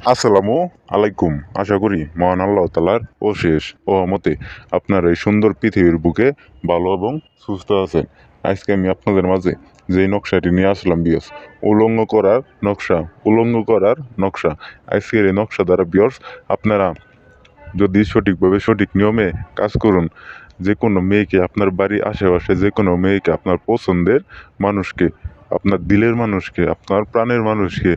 আসসালামু আলাইকুম। আশা করি মহান আল্লাহ তাআলার অশেষ রহমতে আপনার এই সুন্দর পৃথিবীর বুকে ভালো এবং সুস্থ আছেন। আজকে আমি আপনাদের মাঝে যেই নকশাটি নিয়ে আসলাম বিয়স, উলঙ্গ করার নকশা, উলঙ্গ করার নকশা। আজকের এই নকশা দ্বারা বিয়স আপনারা যদি সঠিকভাবে সঠিক নিয়মে কাজ করুন, যে কোনো মেয়েকে, আপনার বাড়ির আশেপাশে যে কোনো মেয়েকে, আপনার পছন্দের মানুষকে, আপনার দিলের মানুষকে, আপনার প্রাণের মানুষকে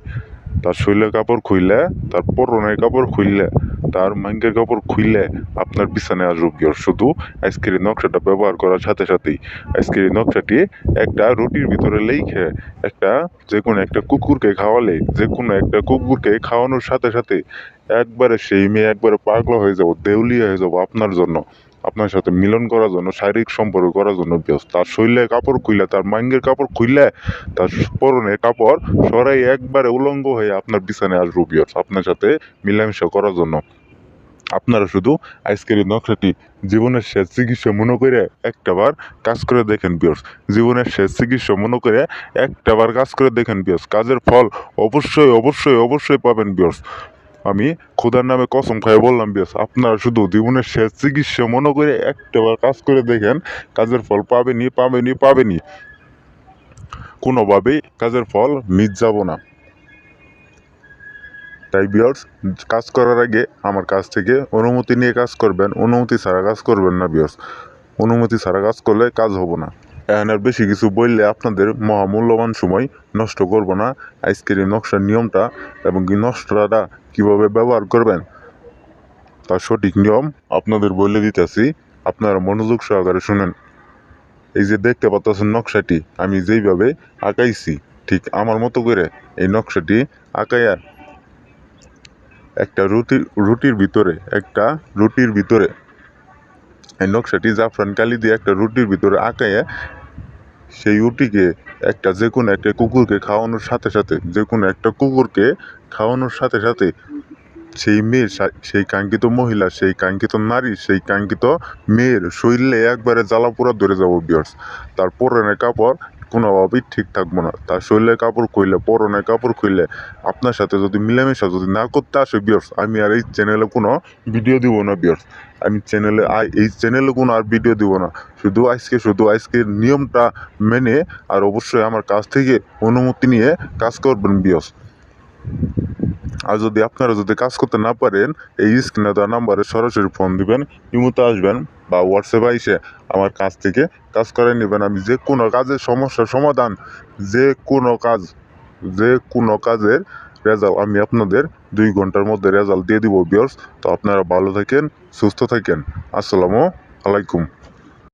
তার শরীরের কাপড় খুইলে, তার পরনের কাপড় খুইলে, তার মাঙ্গের কাপড় খুইলে আপনার বিছানায় আসবে বিয়র। শুধু আজকের এই নকশাটা ব্যবহার করার সাথে সাথেই আজকের এই নকশাটি একটা রুটির ভিতরে লেখে একটা যে কোনো একটা কুকুরকে খাওয়ালে, যে কোনো একটা কুকুরকে খাওয়ানোর সাথে সাথে একবারে সেই মেয়ে একবারে পাগলা হয়ে যাবো, দেউলিয়া হয়ে যাবো আপনার জন্য, আপনার সাথে মিলন করার জন্য, শারীরিক সম্পর্ক করার জন্য ব্যস্ত। তার শরীরের কাপড় খুইলে, তার মাঙ্গের কাপড় খুইলে, তার পরনের কাপড় সরাই একবারে উলঙ্গ হয়ে আপনার বিছানায় আসবো বিয়স আপনার সাথে মিলামেশা করার জন্য। আপনারা শুধু আজকের এই নকশাটি জীবনের শেষ চিকিৎসা মনে করে একটাবার কাজ করে দেখেন বিয়স। জীবনের শেষ চিকিৎসা মনে করে একটাবার কাজ করে দেখেন বিয়স। কাজের ফল অবশ্যই অবশ্যই অবশ্যই পাবেন বিয়স। আমি খোদার নামে কসম খাই বললাম বিয়স, আপনারা শুধু জীবনের শেষ চিকিৎসা মনে করে একটাবার কাজ করে দেখেন, কাজের ফল পাবেনই পাবেনই পাবেনই। কোনোভাবেই কাজের ফল মিস যাব না। তাই ভিউয়ার্স, কাজ করার আগে আমার কাছ থেকে অনুমতি নিয়ে কাজ করবেন, অনুমতি ছাড়া কাজ করবেন না ভিউয়ার্স। অনুমতি ছাড়া কাজ করলে কাজ হবো না। এখন আর বেশি কিছু বললে আপনাদের মহামূল্যবান সময় নষ্ট করব না। আজকের এই নকশার নিয়মটা এবং এই নকশাটা কীভাবে ব্যবহার করবেন তার সঠিক নিয়ম আপনাদের বলে দিতেছি, আপনারা মনোযোগ সহকারে শুনেন। এই যে দেখতে পাচ্ছেন নকশাটি আমি যেইভাবে আঁকাইছি, ঠিক আমার মতো করে এই নকশাটি আঁকাইয়া একটা রুটির ভিতরে এই নকশাটি জাফরান কালি দিয়ে একটা রুটির ভিতরে আঁকাইয়া সেই রুটিকে একটা যে কোনো একটা কুকুরকে খাওয়ানোর সাথে সাথে, যে কোনো একটা কুকুরকে খাওয়ানোর সাথে সাথে সেই মেয়ের, সেই কাঙ্ক্ষিত মহিলা, সেই কাঙ্ক্ষিত নারী, সেই কাঙ্ক্ষিত মেয়ের শরীরে একবারে জ্বালা পোড়া ধরে যাবো বিয়ার্স। তার পরনের কাপড় কোনোভাবেই ঠিক থাকবো না। তার শরীরের কাপড় খুইলে, পরনের কাপড় খুইলে আপনার সাথে যদি মিলামেশা যদি না করতে আসে বিয়ার্স, আমি আর এই চ্যানেলে কোনো ভিডিও দিব না বিয়ার্স। আমি এই চ্যানেলে কোনো আর ভিডিও দিব না। শুধু আজকের নিয়মটা মেনে আর অবশ্যই আমার কাছ থেকে অনুমতি নিয়ে কাজ করবেন বিয়ার্স। আর যদি আপনারা যদি কাজ করতে না পারেন, এই স্ক্রিনে দেওয়া নাম্বারে সরাসরি ফোন দিবেন, ইমোতে আসবেন বা হোয়াটসঅ্যাপে এসে আমার কাছ থেকে কাজ করে নেবেন। আমি যে কোনো কাজের সমস্যার সমাধান, যে কোনো কাজের রেজাল্ট আমি আপনাদের 2 ঘন্টার মধ্যে রেজাল্ট দিয়ে দিব ভিউয়ার্স। তো আপনারা ভালো থাকেন, সুস্থ থাকেন। আসসালামু আলাইকুম।